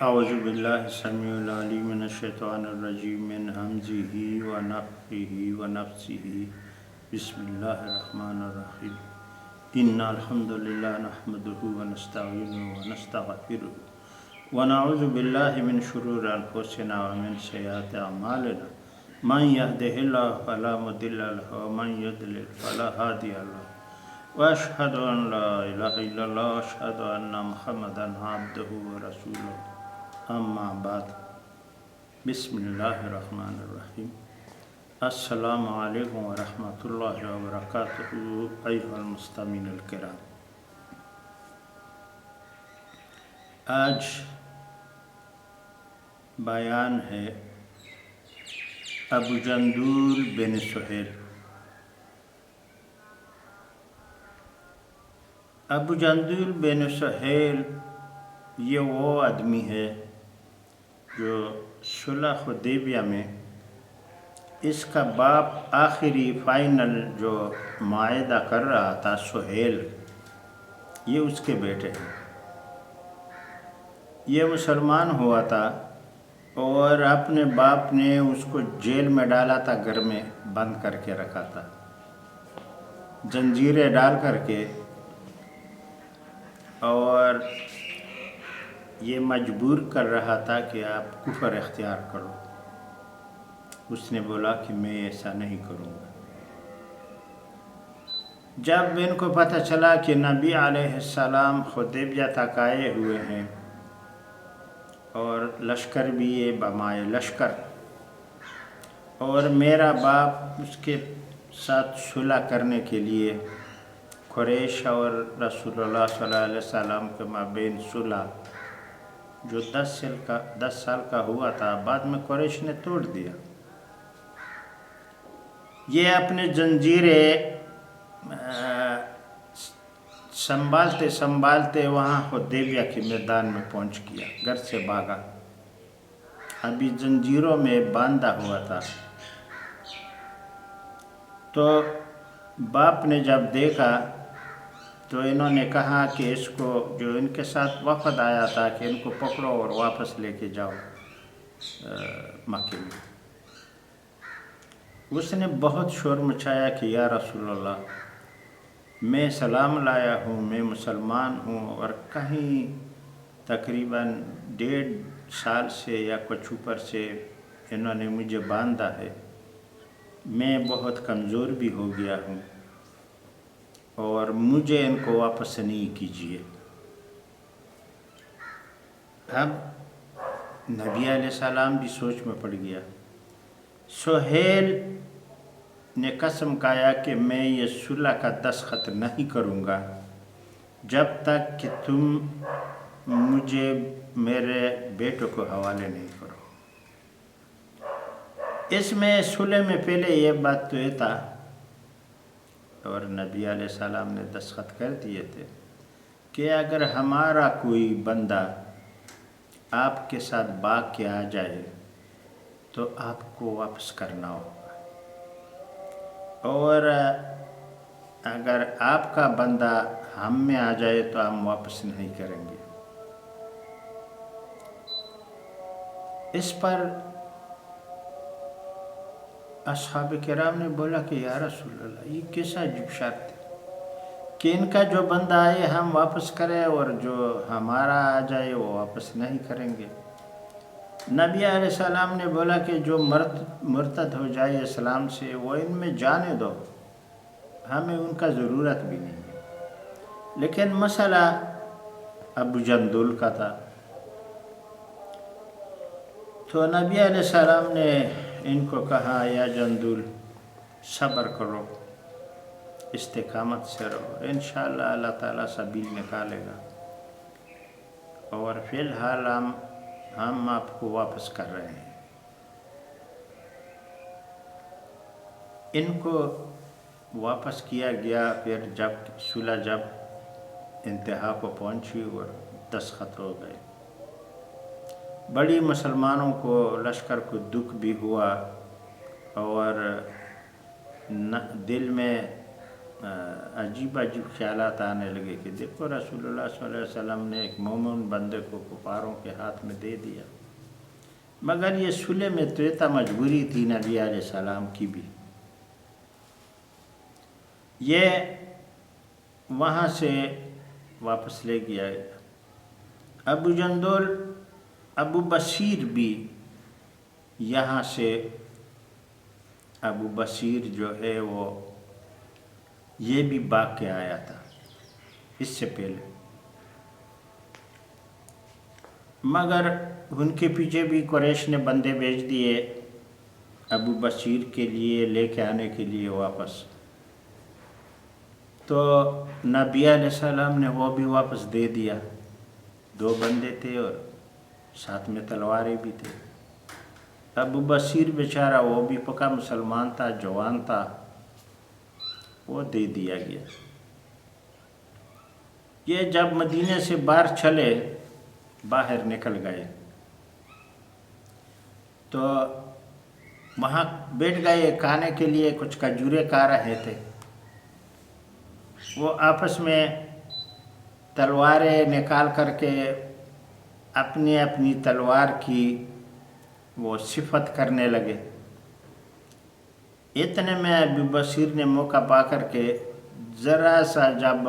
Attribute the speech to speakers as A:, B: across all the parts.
A: اعوذ باللہ السمیع العلیم من الشیطان الرجیم من ہمزہ ونفخہ ونفثہ بسم اللہ الرحمن الرحیم ان الحمد للہ نحمدہ ونستعینہ ونستغفرہ ونعوذ باللہ من شرور انفسنا ومن سیئات اعمالنا من یہدہ اللہ فلا مضل لہ ومن یضلل فلا ہادی لہ واشہد ان لا الہ الا اللہ واشہد ان محمدا عبدہ ورسولہ اما بعد بسم اللہ الرحمن الرحیم السلام علیکم ورحمۃ اللہ وبرکاتہ ایھا المستمعین الکرام۔ آج بیان ہے ابو جندول بن سہیل۔ ابو جندول بن سہیل یہ وہ آدمی ہے جو صلح حدیبیہ میں اس کا باپ آخری فائنل جو معاہدہ کر رہا تھا، سہیل، یہ اس کے بیٹے ہیں۔ یہ مسلمان ہوا تھا اور اپنے باپ نے اس کو جیل میں ڈالا تھا، گھر میں بند کر کے رکھا تھا، زنجیریں ڈال کر کے، اور یہ مجبور کر رہا تھا کہ آپ کفر اختیار کرو۔ اس نے بولا کہ میں ایسا نہیں کروں گا۔ جب ان کو پتہ چلا کہ نبی علیہ السلام حدیبیہ تک آئے ہوئے ہیں اور لشکر بھی ہے، بمائے لشکر، اور میرا باپ اس کے ساتھ صلح کرنے کے لیے قریش اور رسول اللہ صلی اللہ علیہ وسلم کے مابین صلح جو 10 سال کا ہوا تھا، بعد میں قریش نے توڑ دیا۔ یہ اپنے زنجیریں سنبھالتے سنبھالتے وہاں حدیبیہ کے میدان میں پہنچ گیا، گھر سے بھاگا، ابھی زنجیروں میں باندھا ہوا تھا۔ تو باپ نے جب دیکھا تو انہوں نے کہا کہ اس کو، جو ان کے ساتھ وفد آیا تھا، کہ ان کو پکڑو اور واپس لے کے جاؤ مکے میں۔ اس نے بہت شور مچایا کہ یا رسول اللہ، میں سلام لایا ہوں، میں مسلمان ہوں، اور کہیں تقریباً 1.5 سال سے یا کچھ اوپر سے انہوں نے مجھے باندھا ہے، میں بہت کمزور بھی ہو گیا ہوں، اور مجھے ان کو واپس نہیں کیجیے۔ اب نبی علیہ السلام بھی سوچ میں پڑ گیا۔ سہیل نے قسم کھایا کہ میں یہ صلح کا دستخط نہیں کروں گا جب تک کہ تم مجھے میرے بیٹوں کو حوالے نہیں کرو۔ اس میں صلح میں پہلے یہ بات تو یہ تھا، اور نبی علیہ السلام نے دستخط کر دیے تھے، کہ اگر ہمارا کوئی بندہ آپ کے ساتھ بھاگ کے آ جائے تو آپ کو واپس کرنا ہوگا، اور اگر آپ کا بندہ ہم میں آ جائے تو ہم واپس نہیں کریں گے۔ اس پر اصحاب کرام نے بولا کہ یا رسول اللہ، یہ کیسا عجیب شرط ہے کہ ان کا جو بندہ آئے ہم واپس کریں، اور جو ہمارا آ جائے وہ واپس نہیں کریں گے۔ نبی علیہ السلام نے بولا کہ جو مرتد ہو جائے اسلام سے، وہ ان میں جانے دو، ہمیں ان کا ضرورت بھی نہیں ہے۔ لیکن مسئلہ ابو جندول کا تھا، تو نبی علیہ السلام نے ان کو کہا یا جندول، صبر کرو، استقامت سے رہو، انشاءاللہ اللہ تعالیٰ سبیل نکالے گا، اور فی الحال ہم آپ کو واپس کر رہے ہیں۔ ان کو واپس کیا گیا۔ پھر جب صلح جب انتہا کو پہنچی اور دستخط ہو گئے، بڑی مسلمانوں کو، لشکر کو دکھ بھی ہوا، اور دل میں عجیب عجیب خیالات آنے لگے کہ دیکھو رسول اللہ صلی اللہ علیہ وسلم نے ایک مومن بندے کو کفاروں کے ہاتھ میں دے دیا، مگر یہ صلح میں تو یہ مجبوری تھی نبی علیہ السلام کی بھی۔ یہ وہاں سے واپس لے گیا۔ ابو جندل ابو بصیر بھی یہاں سے، ابو بصیر جو ہے وہ یہ بھی بھاگ کے آیا تھا اس سے پہلے، مگر ان کے پیچھے بھی قریش نے بندے بھیج دیے ابو بصیر کے لیے لے کے آنے کے لیے واپس، تو نبی علیہ السلام نے وہ بھی واپس دے دیا۔ 2 بندے تھے اور ساتھ میں تلواریں بھی تھے۔ ابو بصیر بیچارہ وہ بھی پکا مسلمان تھا، جوان تھا، وہ دے دیا گیا۔ یہ جب مدینے سے باہر چلے، باہر نکل گئے تو وہاں بیٹھ گئے کھانے کے لیے، کچھ کھجوریں کھا رہے تھے۔ وہ آپس میں تلواریں نکال کر کے اپنی اپنی تلوار کی وہ صفت کرنے لگے۔ اتنے میں ابو بصیر نے موقع پا کر کے ذرا سا جب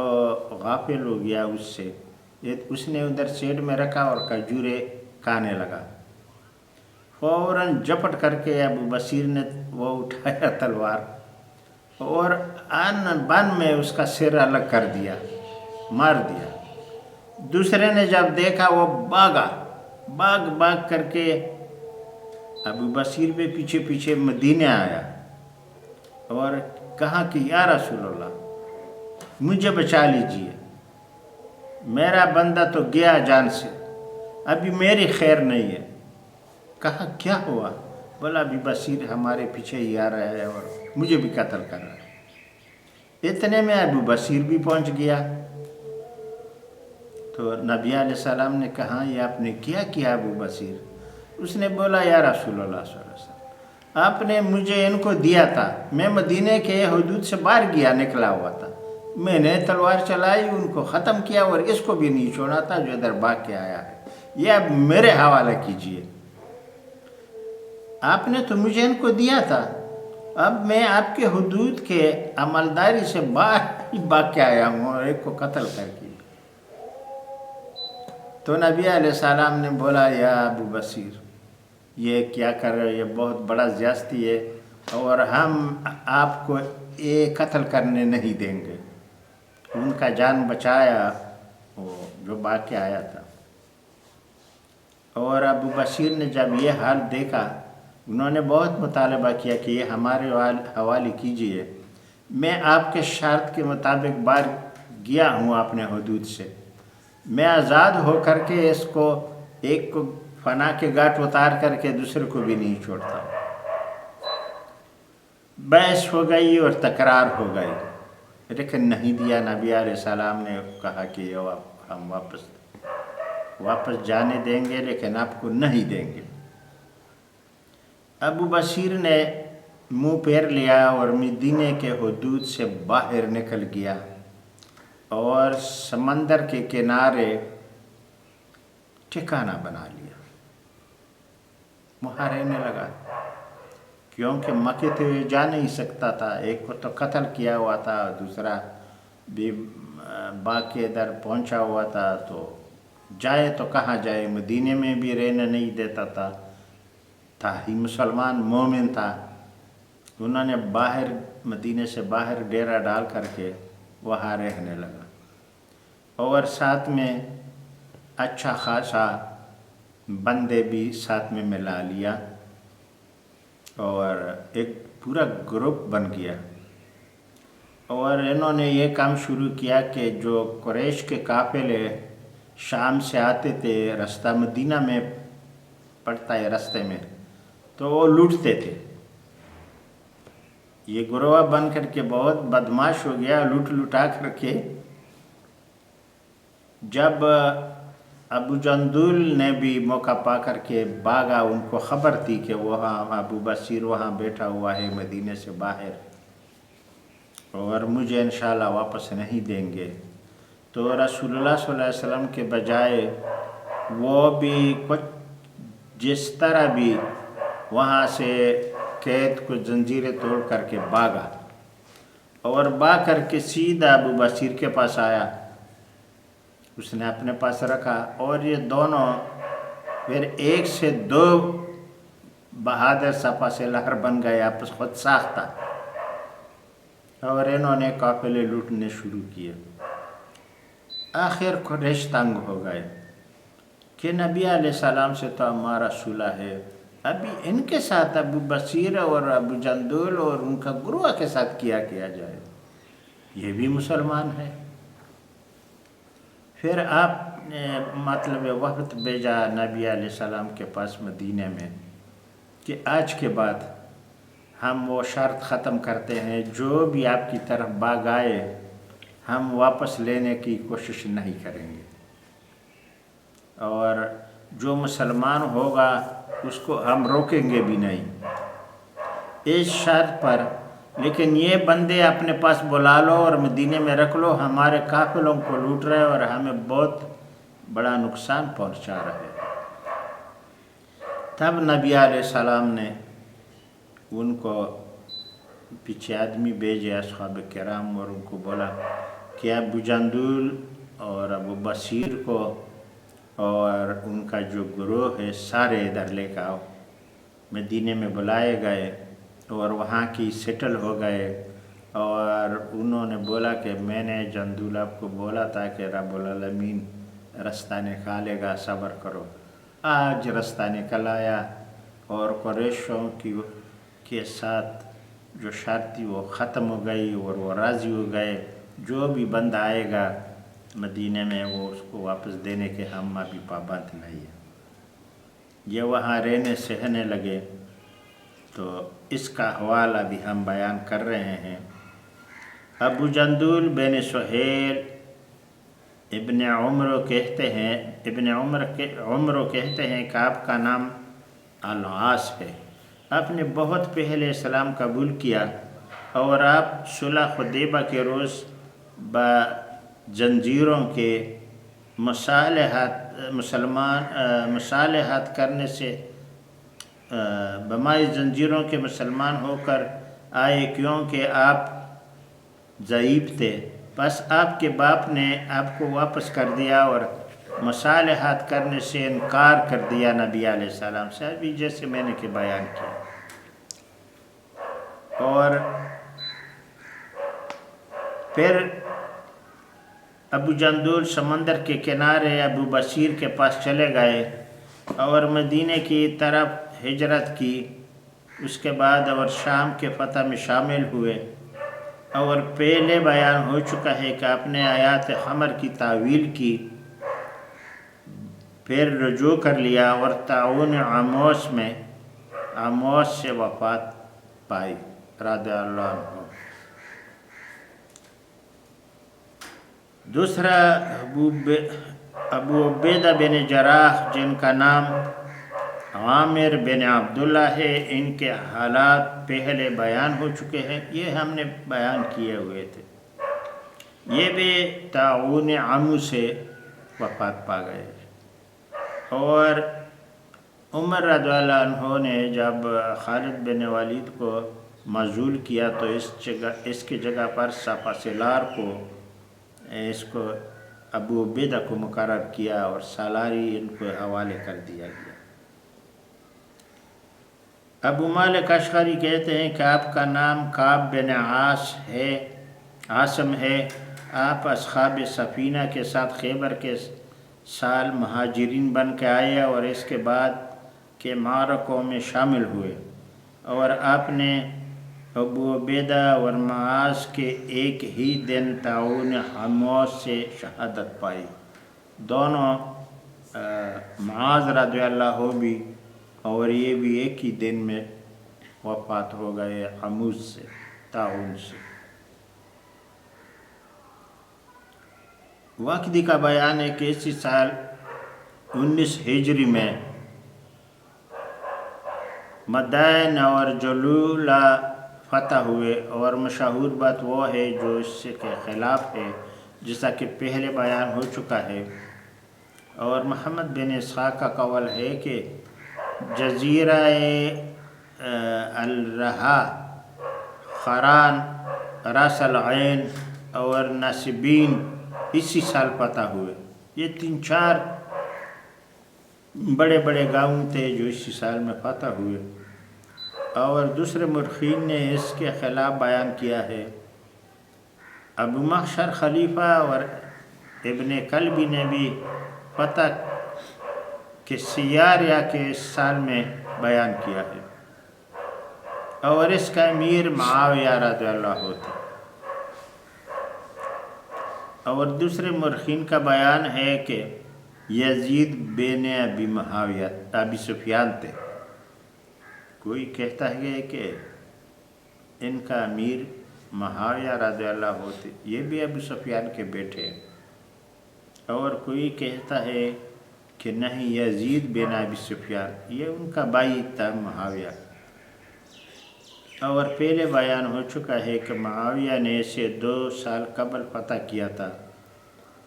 A: غافل ہو گیا اس سے، اس نے ادھر سیڈ میں رکھا اور کھجوریں کھانے لگا۔ فوراً جپٹ کر کے ابو بصیر نے وہ اٹھایا تلوار اور آن بن میں اس کا سر الگ کر دیا، مار دیا۔ دوسرے نے جب دیکھا وہ بھاگا، بھاگ کر کے ابو بصیر بھی پیچھے پیچھے مدینے آیا اور کہا کہ یا رسول اللہ مجھے بچا لیجئے، میرا بندہ تو گیا جان سے، ابھی میری خیر نہیں ہے۔ کہا کیا ہوا؟ بولا ابو بصیر ہمارے پیچھے ہی آ رہا ہے اور مجھے بھی قتل کر رہا ہے۔ اتنے میں ابو بصیر بھی پہنچ گیا تو نبی علیہ السلام نے کہا یہ آپ نے کیا ابو بصیر؟ اس نے بولا یا رسول اللہ صلی اللہ علیہ وسلم آپ نے مجھے ان کو دیا تھا، میں مدینے کے حدود سے باہر نکلا ہوا تھا، میں نے تلوار چلائی، ان کو ختم کیا اور اس کو بھی نہیں چھوڑا تھا جو ادھر بھاگ کے آیا ہے، یہ اب میرے حوالے کیجئے۔ آپ نے تو مجھے ان کو دیا تھا، اب میں آپ کے حدود کے عملداری سے باہر بھاگ کے آیا ہوں اور ایک کو قتل کر کے۔ تو نبی علیہ السلام نے بولا یا ابو بصیر یہ کیا کر رہے، یہ بہت بڑا زیادتی ہے اور ہم آپ کو یہ قتل کرنے نہیں دیں گے۔ ان کا جان بچایا وہ جو بھاگ کے آیا تھا۔ اور ابو بصیر نے جب یہ حال دیکھا، انہوں نے بہت مطالبہ کیا کہ یہ ہمارے حوالے کیجئے، میں آپ کے شرط کے مطابق باہر گیا ہوں اپنے حدود سے، میں آزاد ہو کر کے اس کو ایک کو فنا کے گھاٹ اتار کر کے دوسرے کو بھی نہیں چھوڑتا۔ بحث ہو گئی اور تکرار ہو گئی، لیکن نہیں دیا۔ نبی علیہ السلام نے کہا کہ ہم واپس جانے دیں گے لیکن آپ کو نہیں دیں گے۔ ابو بصیر نے منہ پھیر لیا اور مدینے کے حدود سے باہر نکل گیا اور سمندر کے کنارے ٹھکانہ بنا لیا، وہاں رہنے لگا، کیونکہ مکے تو جا نہیں سکتا تھا، ایک کو تو قتل کیا ہوا تھا، دوسرا بھی باقی ادھر پہنچا ہوا تھا، تو جائے تو کہاں جائے، مدینے میں بھی رہنے نہیں دیتا تھا ہی مسلمان مومن تھا۔ انہوں نے باہر مدینے سے باہر ڈیرا ڈال کر کے وہاں رہنے لگا اور ساتھ میں اچھا خاصا بندے بھی ساتھ میں ملا لیا اور ایک پورا گروپ بن گیا۔ اور انہوں نے یہ کام شروع کیا کہ جو قریش کے قافلے شام سے آتے تھے، رستہ مدینہ میں پڑتا ہے رستے میں، تو وہ لوٹتے تھے۔ یہ گروہ بن کر کے بہت بدماش ہو گیا، لٹا کر کے جب ابو جندل نے بھی موقع پا کر کے بھاگا، ان کو خبر تھی کہ وہاں ابو بصیر وہاں بیٹھا ہوا ہے مدینے سے باہر، اور مجھے انشاءاللہ واپس نہیں دیں گے۔ تو رسول اللہ صلی اللہ علیہ وسلم کے بجائے وہ بھی کچھ جس طرح بھی وہاں سے قید کو زنجیریں توڑ کر کے بھاگا، اور بھاگ کر کے سیدھا ابو بصیر کے پاس آیا، اس نے اپنے پاس رکھا، اور یہ دونوں پھر ایک سے دو بہادر سپا سے لہر بن گئے آپس خود ساختہ، اور انہوں نے قافلے لوٹنے شروع کیے۔ آخر قریش تنگ ہو گئے کہ نبی علیہ السلام سے تو ہمارا صلح ہے، ابھی ان کے ساتھ ابو بصیر اور ابو جندل اور ان کا گروہ کے ساتھ کیا جائے، یہ بھی مسلمان ہے۔ پھر آپ نے مطلب وفد بھیجا نبی علیہ السلام کے پاس مدینہ میں کہ آج کے بعد ہم وہ شرط ختم کرتے ہیں، جو بھی آپ کی طرف بھاگ آئے ہم واپس لینے کی کوشش نہیں کریں گے، اور جو مسلمان ہوگا اس کو ہم روکیں گے بھی نہیں اس شرط پر، لیکن یہ بندے اپنے پاس بلا لو اور مدینے میں رکھ لو، ہمارے قافلوں کو لوٹ رہے اور ہمیں بہت بڑا نقصان پہنچا رہے۔ تب نبی علیہ السلام نے ان کو پیچھے آدمی بھیجے اصحاب کرام، اور ان کو بولا کہ ابو جندل اور ابو بصیر کو اور ان کا جو گروہ ہے سارے ادھر لے کے آؤ۔ مدینے میں بلائے گئے اور وہاں کی سیٹل ہو گئے، اور انہوں نے بولا کہ میں نے جندل آپ کو بولا تھا کہ رب العالمین رستہ نکالے گا، صبر کرو۔ آج رستہ نکل آیا، اور قریشوں کے ساتھ جو شرط تھی وہ ختم ہو گئی، اور وہ راضی ہو گئے، جو بھی بندہ آئے گا مدینہ میں وہ اس کو واپس دینے کے ہم ابھی پابند نہیں ہیں۔ یہ وہاں رہنے سہنے لگے، تو اس کا حوالہ بھی ہم بیان کر رہے ہیں۔ ابو جندل بن سہیل ابن عمر کہتے ہیں کہ آپ کا نام العاص ہے، آپ نے بہت پہلے اسلام قبول کیا، اور آپ صلح حدیبیہ کے روز زنجیروں کے مصالحت کرنے سے بمائے زنجیروں کے مسلمان ہو کر آئے، کیونکہ آپ ضعیف تھے، بس آپ کے باپ نے آپ کو واپس کر دیا اور مصالحت کرنے سے انکار کر دیا نبی علیہ السلام سے، ابھی جیسے میں نے بیان کیا۔ اور پھر ابو جندل سمندر کے کنارے ابو بصیر کے پاس چلے گئے اور مدینے کی طرف ہجرت کی، اس کے بعد اور شام کے فتح میں شامل ہوئے، اور پہلے بیان ہو چکا ہے کہ آپ نے آیات حمر کی تعویل کی، پھر رجوع کر لیا، اور طاعون عموس سے وفات پائی رضی اللہ عنہ۔ دوسرا ابو عبیدہ بن جراح، جن کا نام عامر بن عبداللہ ہے، ان کے حالات پہلے بیان ہو چکے ہیں، یہ ہم نے بیان کیے ہوئے تھے۔ یہ بھی طاعون عمو سے وفات پا گئے، اور عمر رضی اللہ عنہ نے جب خالد بن ولید کو معزول کیا تو اس کی جگہ پر سپہ سالار کو ابو عبیدہ کو مقرر کیا، اور سالاری ان کو حوالے کر دیا گیا۔ ابو مالک اشعری کہتے ہیں کہ آپ کا نام کعب بن عاصم ہے، آپ اصحاب سفینہ کے ساتھ خیبر کے سال مہاجرین بن کے آئے، اور اس کے بعد کے معرکوں میں شامل ہوئے، اور آپ نے ابو عبیدہ اور معاذ کے ایک ہی دن طاعون عموس سے شہادت پائی، دونوں معاذ رضی اللہ عنہ بھی اور یہ بھی ایک ہی دن میں وفات ہو گئے عموس سے، طاعون سے۔ واقعی کا بیان ہے کہ اسی سال 19 ہجری میں مدائن اور جلولہ فتح ہوئے، اور مشہور بات وہ ہے جو اس سے کے خلاف ہے، جیسا کہ پہلے بیان ہو چکا ہے۔ اور محمد بن اسحاق کا قول ہے کہ جزیرہ الرہا، خران، راس العین اور ناصبین اسی سال فتح ہوئے۔ یہ 3-4 بڑے بڑے گاؤں تھے جو اسی سال میں فتح ہوئے۔ اور دوسرے مورخین نے اس کے خلاف بیان کیا ہے۔ ابو محشر خلیفہ اور ابن کلبی نے بھی فتح کے سیاریہ کے اس سال میں بیان کیا ہے، اور اس کا امیر معاویہ رضی اللہ عنہ تھا۔ اور دوسرے مورخین کا بیان ہے کہ یزید بن ابی سفیان تھے۔ کوئی کہتا ہے کہ ان کا امیر معاویہ رضی اللہ عنہ تھے، یہ بھی ابو سفیان کے بیٹے ہیں۔ اور کوئی کہتا ہے کہ نہیں، یزید بن ابی سفیان یہ ان کا بھائی تھا معاویہ۔ اور پہلے بیان ہو چکا ہے کہ معاویہ نے اسے 2 سال قبل فتح کیا تھا۔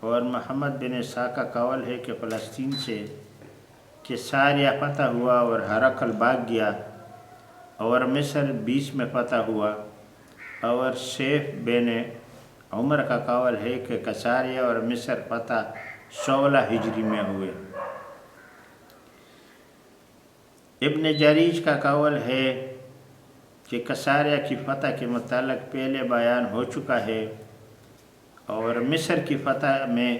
A: اور محمد بن اسحاق کا قول ہے کہ فلسطین سے کیساریہ فتح ہوا اور ہرقل بھاگ گیا، اور مصر 20 میں فتح ہوا۔ اور سیف بن عمر کا قول ہے کہ کیساریہ اور مصر فتح 16 ہجری میں ہوئے۔ ابن جریج کا قول ہے کہ کیساریہ کی فتح کے متعلق پہلے بیان ہو چکا ہے، اور مصر کی فتح میں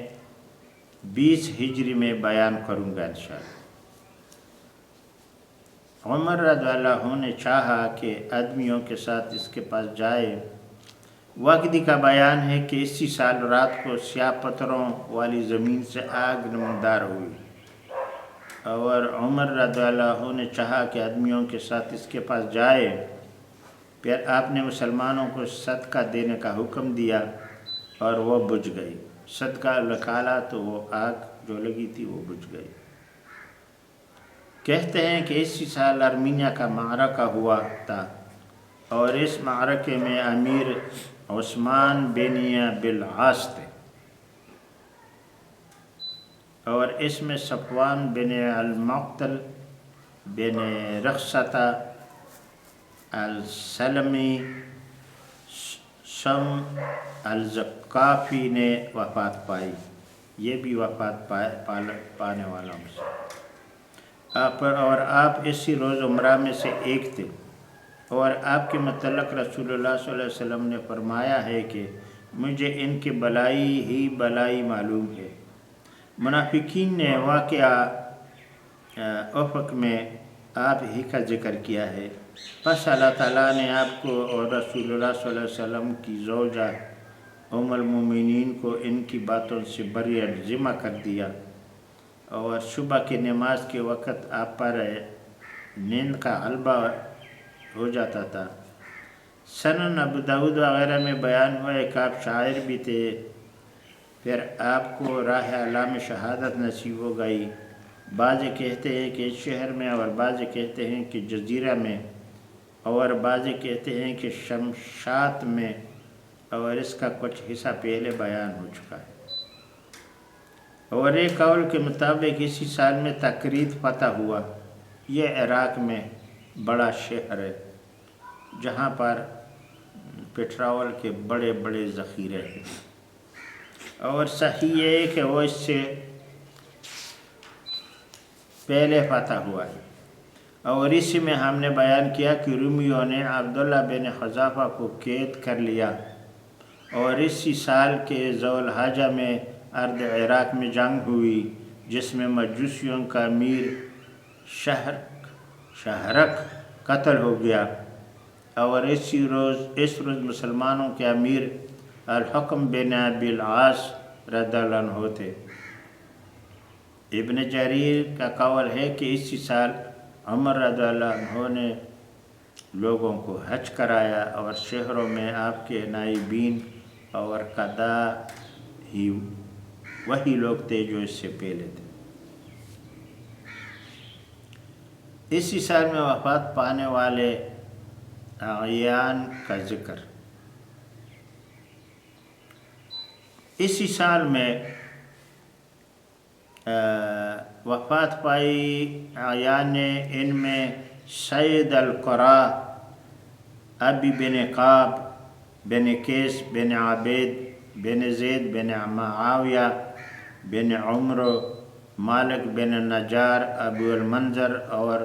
A: 20 ہجری میں بیان کروں گا انشاءاللہ۔ عمر رضی اللہ عنہ نے چاہا کہ آدمیوں کے ساتھ اس کے پاس جائے۔ واقعی کا بیان ہے کہ اسی سال رات کو سیاہ پتھروں والی زمین سے آگ نمودار ہوئی، اور عمر رضی اللہ عنہ نے چاہا کہ آدمیوں کے ساتھ اس کے پاس جائے۔ پھر آپ نے مسلمانوں کو صدقہ دینے کا حکم دیا، اور وہ بجھ گئی۔ صدقہ نکالا تو وہ آگ جو لگی تھی وہ بجھ گئی۔ کہتے ہیں کہ اسی سال ارمینیا کا معرکہ ہوا تھا، اور اس معرکے میں امیر عثمان بن بالعاص تھے، اور اس میں صفوان بن المعطل بن رخصتہ السلمی سم الزقافی نے وفات پائی۔ یہ بھی وفات پانے والوں میں سے۔ اور آپ اسی روز عمرہ میں سے ایک تھے، اور آپ کے متعلق رسول اللہ صلی اللہ علیہ وسلم نے فرمایا ہے کہ مجھے ان کی بلائی ہی بلائی معلوم ہے۔ منافقین نے واقعہ افق میں آپ ہی کا ذکر کیا ہے۔ پس اللہ تعالیٰ نے آپ کو اور رسول اللہ صلی اللہ علیہ وسلم کی زوجہ ام المومنین کو ان کی باتوں سے بری ذمہ کر دیا، اور صبح کی نماز کے وقت آپ پر نیند کا غلبہ ہو جاتا تھا۔ سنن ابو داود وغیرہ میں بیان ہوا ہے کہ آپ شاعر بھی تھے۔ پھر آپ کو راہ علام شہادت نصیب ہو گئی۔ بعض کہتے ہیں کہ اس شہر میں، اور بعض کہتے ہیں کہ جزیرہ میں، اور بعض کہتے ہیں کہ شمشات میں، اور اس کا کچھ حصہ پہلے بیان ہو چکا ہے۔ اور ایک قول کے مطابق اسی سال میں تکریت فتح ہوا۔ یہ عراق میں بڑا شہر ہے جہاں پر پٹرول کے بڑے بڑے ذخیرے ہیں، اور صحیح یہ ہے کہ وہ اس سے پہلے فتح ہوا ہے۔ اور اسی میں ہم نے بیان کیا کہ رومیوں نے عبداللہ بن حذافہ کو قید کر لیا، اور اسی سال کے ذو الحجہ میں ارض عراق میں جنگ ہوئی، جس میں مجوسیوں کا امیر شہرک قتل ہو گیا، اور اس روز مسلمانوں کے امیر الحکم بن بالعاص رضی اللہ عنہ تھے۔ ابن جریر کا قول ہے کہ اسی سال عمر رضی اللہ عنہ نے لوگوں کو حج کرایا، اور شہروں میں آپ کے نائبین اور قضا ہی وہی لوگ تھے جو اس سے پہلے تھے۔ اسی سال میں وفات پانے والے اعیان کا ذکر۔ اسی سال میں وفات پائی اعیان نے، ان میں سید القرا ابی بن قاب بن قیس بن عابد بن زید بن معاویہ بن عمر، مالک بن نجار، ابو المنظر اور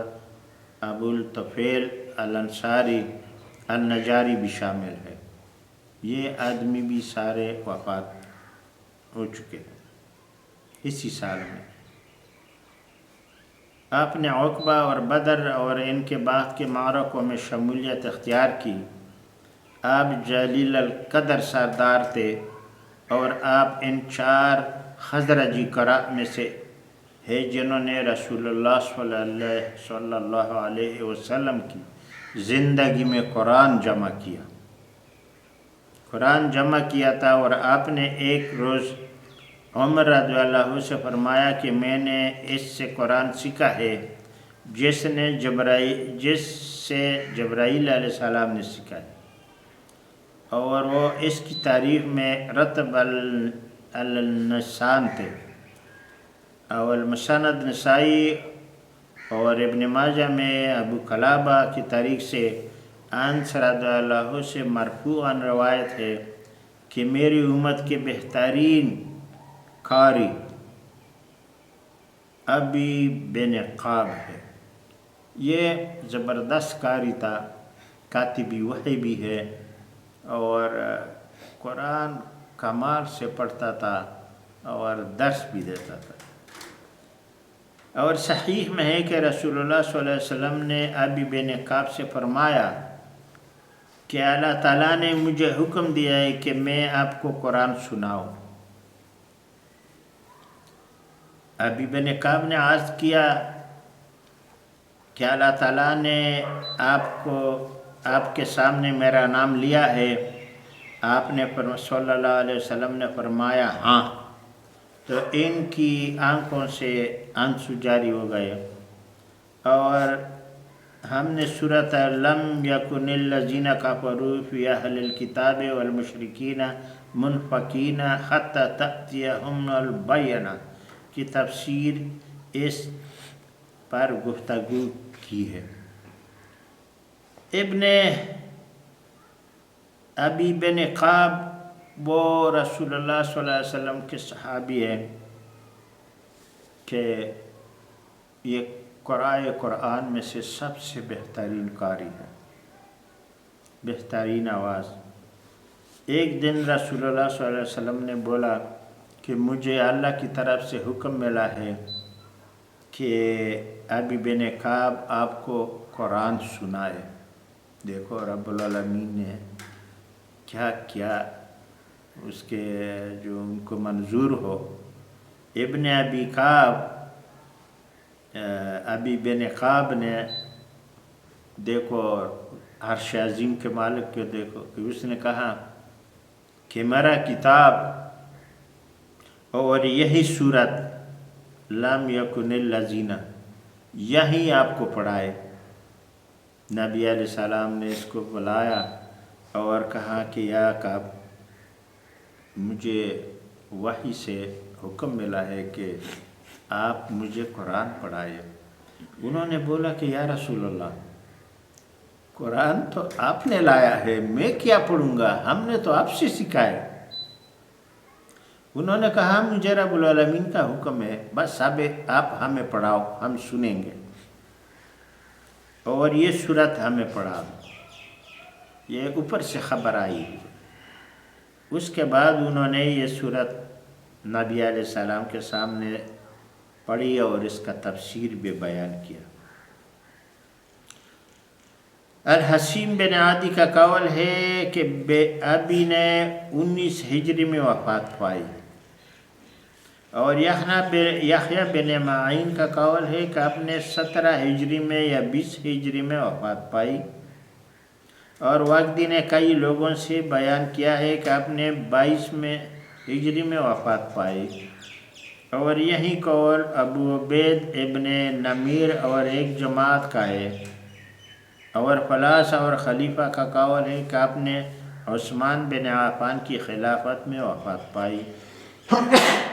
A: ابو الطفیل الانصاری النجاری بھی شامل ہے۔ یہ آدمی بھی سارے وفات ہو چکے ہیں اسی سال میں۔ آپ نے عقبہ اور بدر اور ان کے بعد کے معرکوں میں شمولیت اختیار کی۔ آپ جلیل القدر سردار تھے اور آپ ان 4 خزرجی قراء میں سے ہے جنہوں نے رسول اللہ صلی اللہ علیہ وسلم کی زندگی میں قرآن جمع کیا تھا، اور آپ نے ایک روز عمر رضی اللہ عنہ سے فرمایا کہ میں نے اس سے قرآن سیکھا ہے جس سے جبرائیل علیہ السلام نے سیکھا ہے، اور وہ اس کی تعریف میں رتب اللسان تھے۔ اور مسند نسائی اور ابن ماجہ میں ابو قلابہ کی تاریخ سے انس رضی اللہ عنہ سے مرفوعاً روایت ہے کہ میری امت کے بہترین قاری ابی بن قاب ہے۔ یہ زبردست قاری تھا، کاتبی وحی بھی ہے، اور قرآن کمال سے پڑھتا تھا اور درس بھی دیتا تھا۔ اور صحیح میں ہے کہ رسول اللہ صلی اللہ علیہ وسلم نے ابی بن قاب سے فرمایا کہ اللہ تعالیٰ نے مجھے حکم دیا ہے کہ میں آپ کو قرآن سناؤں۔ ابی بن قاب نے عرض کیا کہ اللہ تعالیٰ نے آپ کے سامنے میرا نام لیا ہے؟ آپ نے صلی اللہ علیہ وسلم نے فرمایا ہاں۔ تو ان کی آنکھوں سے آنسو جاری ہو گئے، اور ہم نے سورۃ لم یکن الذین کفروا فی اہل الکتاب والمشرکین منفکین حتی تأتیہم البینہ کی تفسیر اس پر گفتگو کی ہے۔ ابن ابی بن قاب وہ رسول اللہ صلی اللہ علیہ وسلم کے صحابی ہیں کہ یہ قرآن میں سے سب سے بہترین قاری ہے، بہترین آواز۔ ایک دن رسول اللہ صلی اللہ علیہ وسلم نے بولا کہ مجھے اللہ کی طرف سے حکم ملا ہے کہ ابی بن قاب آپ کو قرآن سنائے۔ دیکھو رب العالمین نے کیا کیا، اس کے جو ان کو منظور ہو۔ ابن ابی قاب، ابی بن قاب نے دیکھو عرش عظیم کے مالک کو دیکھو کہ اس نے کہا کہ میرا کتاب اور یہی سورت لم یکن الذین یہی آپ کو پڑھائے۔ نبی علیہ السلام نے اس کو بلایا اور کہا کہ یا قاب، مجھے وحی سے حکم ملا ہے کہ آپ مجھے قرآن پڑھائے۔ انہوں نے بولا کہ یا رسول اللہ، قرآن تو آپ نے لایا ہے، میں کیا پڑھوں گا، ہم نے تو آپ سے سکھایا۔ انہوں نے کہا مجھے رب العالمین کا حکم ہے، بس اب آپ ہمیں پڑھاؤ، ہم سنیں گے، اور یہ سورت ہمیں پڑھا۔ یہ اوپر سے خبر آئی۔ اس کے بعد انہوں نے یہ سورت نبی علیہ السلام کے سامنے پڑھی اور اس کا تفسیر بھی بیان کیا۔ الحسیم بن عادی کا قول ہے کہ ابی نے 19 ہجری میں وفات پائی، اور یحییٰ بن معین کا قول ہے کہ آپ نے 17 ہجری میں یا 20 ہجری میں وفات پائی، اور واقدی نے کئی لوگوں سے بیان کیا ہے کہ آپ نے 22 ہجری میں وفات پائی، اور یہی قول ابو عبید ابن نمیر اور ایک جماعت کا ہے۔ اور خلاصہ اور خلیفہ کا قول ہے کہ آپ نے عثمان بن عفان کی خلافت میں وفات پائی،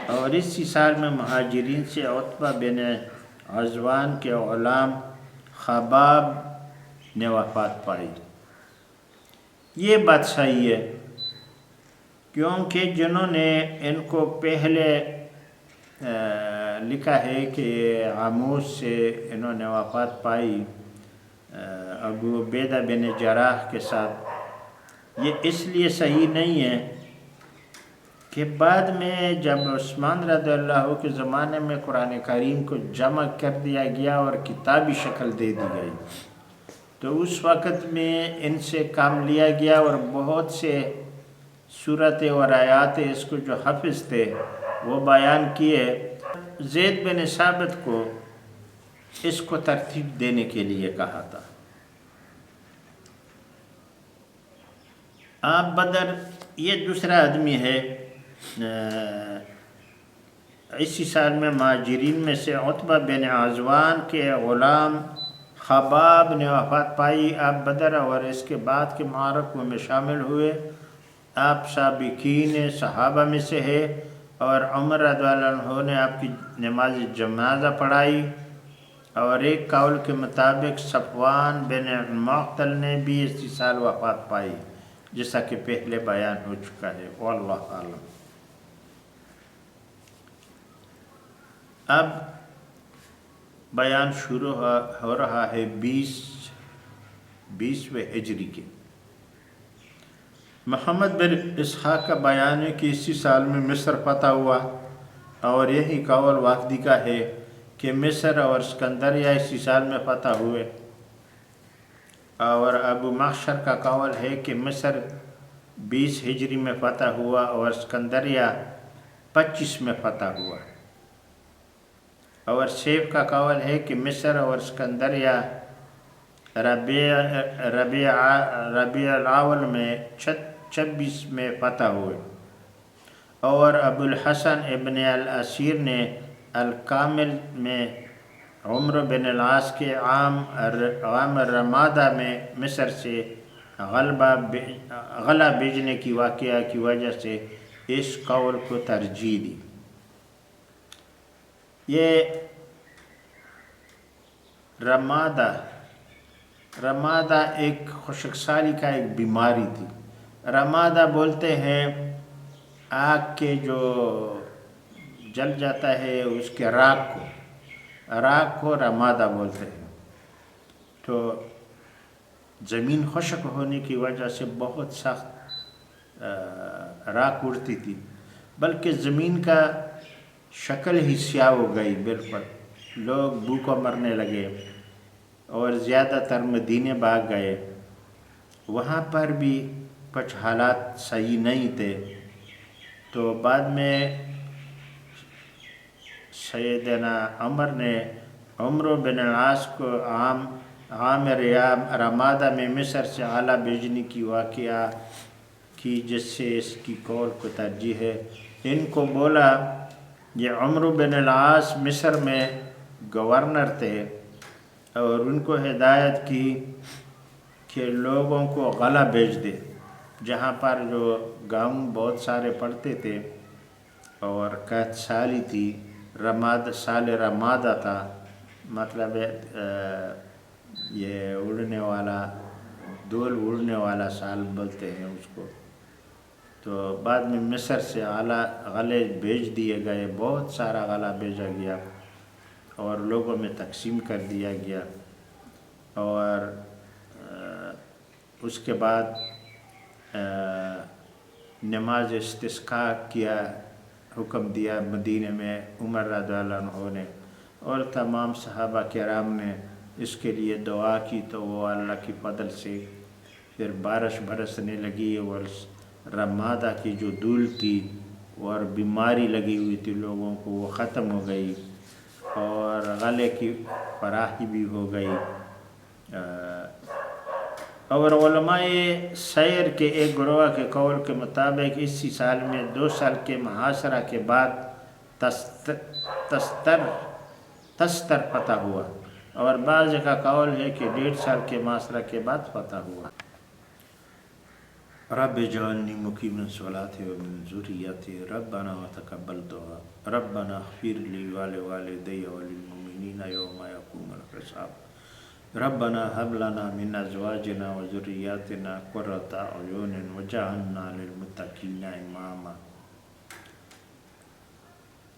A: اور اسی سال میں مہاجرین سے عتبہ بن عزوان کے غلام خباب نے وفات پائی۔ یہ بات صحیح ہے کیونکہ جنہوں نے ان کو پہلے لکھا ہے کہ عاموس سے انہوں نے وفات پائی ابو عبیدہ بن جراح کے ساتھ، یہ اس لیے صحیح نہیں ہے کہ بعد میں جب عثمان رضی اللہ کے زمانے میں قرآن کریم کو جمع کر دیا گیا اور کتابی شکل دے دی گئی، تو اس وقت میں ان سے کام لیا گیا اور بہت سے صورتیں اور آیات اس کو جو حفظ تھے وہ بیان کیے۔ زید بن ثابت کو اس کو ترتیب دینے کے لیے کہا تھا۔ آپ بدر یہ دوسرا آدمی ہے، اسی سال میں مہاجرین میں سے عتبہ بن عزوان کے غلام خباب نے وفات پائی۔ آپ بدر اور اس کے بعد کے معرکوں میں شامل ہوئے۔ آپ سابقین صحابہ میں سے ہے، اور عمر رضی اللہ عنہ نے آپ کی نماز جنازہ پڑھائی، اور ایک قول کے مطابق صفوان بن معطل نے بھی اسی سال وفات پائی، جیسا کہ پہلے بیان ہو چکا ہے، واللہ اعلم۔ اب بیان شروع ہو رہا ہے 20ویں ہجری کے۔ محمد بن اسحاق کا بیان ہے کہ اسی سال میں مصر فتح ہوا، اور یہی قول واقدی کا ہے کہ مصر اور اسکندریہ اسی سال میں فتح ہوئے، اور ابو محشر کا قول ہے کہ مصر 20 ہجری میں فتح ہوا اور اسکندریہ 25 میں فتح ہوا، اور سیف کا قول ہے کہ مصر اور اسکندریہ ربیع الاول میں 26 میں فتح ہوئے، اور ابو الحسن ابن الاسیر نے الکامل میں عمرو بن العاص کے عام رمادہ میں مصر سے غلہ بھیجنے کی واقعہ کی وجہ سے اس قول کو ترجیح دی۔ یہ رمادہ ایک خشک سالی کا ایک بیماری تھی۔ رمادہ بولتے ہیں آگ کے جو جل جاتا ہے اس کے راکھ کو رمادہ بولتے ہیں۔ تو زمین خشک ہونے کی وجہ سے بہت سخت راکھ اڑتی تھی، بلکہ زمین کا شکل ہی سیاہ ہو گئی بالکل، لوگ بھوکوں مرنے لگے، اور زیادہ تر مدینے بھاگ گئے۔ وہاں پر بھی کچھ حالات صحیح نہیں تھے، تو بعد میں سیدنا عمر نے عمرو بن العاص کو عام رمادہ میں مصر سے غلہ بھیجنے کی واقعہ کی، جس سے اس کی قول کو ترجیح ہے۔ ان کو بولا، یہ عمرو بن العاص مصر میں گورنر تھے، اور ان کو ہدایت کی کہ لوگوں کو غلہ بھیج دے، جہاں پر جو گاؤں بہت سارے پڑتے تھے، اور قحط سالی تھی، سال رمادہ تھا، مطلب یہ دول اڑنے والا سال بولتے ہیں اس کو۔ تو بعد میں مصر سے غلے بھیج دیے گئے، بہت سارا غلہ بھیجا گیا اور لوگوں میں تقسیم کر دیا گیا، اور اس کے بعد نماز استسقاء کیا حکم دیا مدینے میں عمر رضی اللہ عنہ نے، اور تمام صحابہ کرام نے اس کے لیے دعا کی، تو وہ اللہ کی فضل سے پھر بارش برسنے لگی، اور رمادہ کی جو دھول تھی اور بیماری لگی ہوئی تھی لوگوں کو وہ ختم ہو گئی، اور غلے کی فراخی بھی ہو گئی۔ اور علماء سیر کے ایک گروہ کے قول کے مطابق اسی سال میں 2 سال کے محاصرہ کے بعد تستر فتح ہوا، اور بعض کا قول ہے کہ 1.5 سال کے معاشرہ کے بعد فتح ہوا۔ رب اجعلنی مقیم الصلاۃ ومن ذریتی ربنا وتقبل دعاء ربنا اغفر لی ولوالدی وللمؤمنین یوم یقوم الحساب ربنا هب لنا من ازواجنا وذریاتنا قرۃ اعین واجعلنا للمتقین اماما۔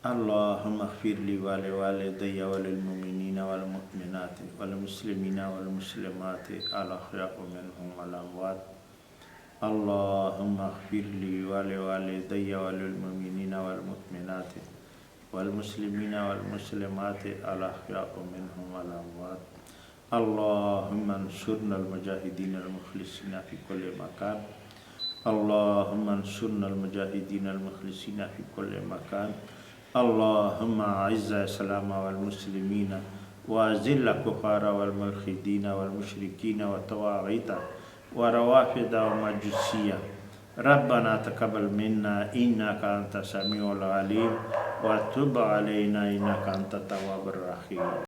A: اللهم اغفر لي ولوالدي وللمؤمنين والمؤمنات والمسلمين والمسلمات الأحياء منهم والأموات۔ اللهم اغفر لي ولوالدي وللمؤمنين والمؤمنات والمسلمين والمسلمات الأحياء منهم والأموات۔ اللهم انصرنا المجاهدين المخلصين في كل مكان۔ اللهم انصرنا المجاهدين المخلصين في كل مكان۔ اللهم اعز الاسلام والمسلمين واذل الكفار والملحدين والمشركين والطواغيت وروافد ومجوسية۔ ربنا تقبل منا انك انت السميع العليم وتب علينا انك انت التواب الرحيم۔